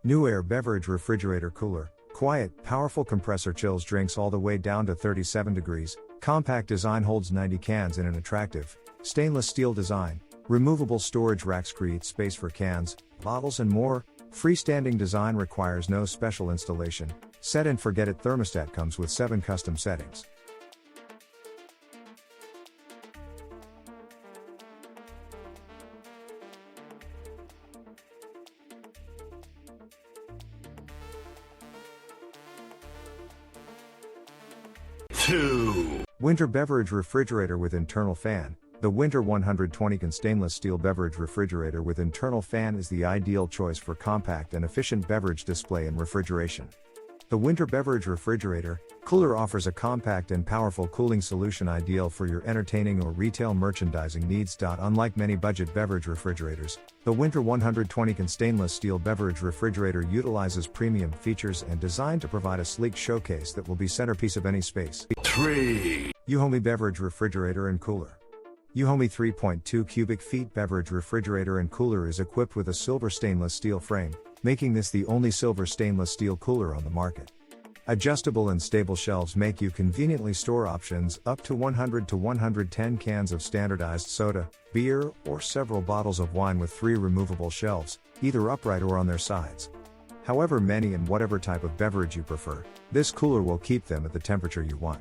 NewAir Beverage Refrigerator Cooler. Quiet, powerful compressor chills drinks all the way down to 37 degrees. Compact design holds 90 cans in an attractive stainless steel design. Removable storage racks create space for cans, bottles and more. Freestanding design requires no special installation. Set and forget it thermostat comes with 7 custom settings. Whynter Beverage Refrigerator with Internal Fan. The Whynter 120 stainless steel beverage refrigerator with internal fan is the ideal choice for compact and efficient beverage display and refrigeration. The Whynter Beverage Refrigerator Cooler offers a compact and powerful cooling solution ideal for your entertaining or retail merchandising needs. Unlike many budget beverage refrigerators, the Whynter 120 stainless steel beverage refrigerator utilizes premium features and designed to provide a sleek showcase that will be centerpiece of any space. Euhomy Beverage Refrigerator and Cooler. Euhomy 3.2 cubic feet beverage refrigerator and cooler is equipped with a silver stainless steel frame, making this the only silver stainless steel cooler on the market. Adjustable and stable shelves make you conveniently store options up to 100 to 110 cans of standardized soda, beer, or several bottles of wine with 3 removable shelves, either upright or on their sides. However many and whatever type of beverage you prefer, this cooler will keep them at the temperature you want.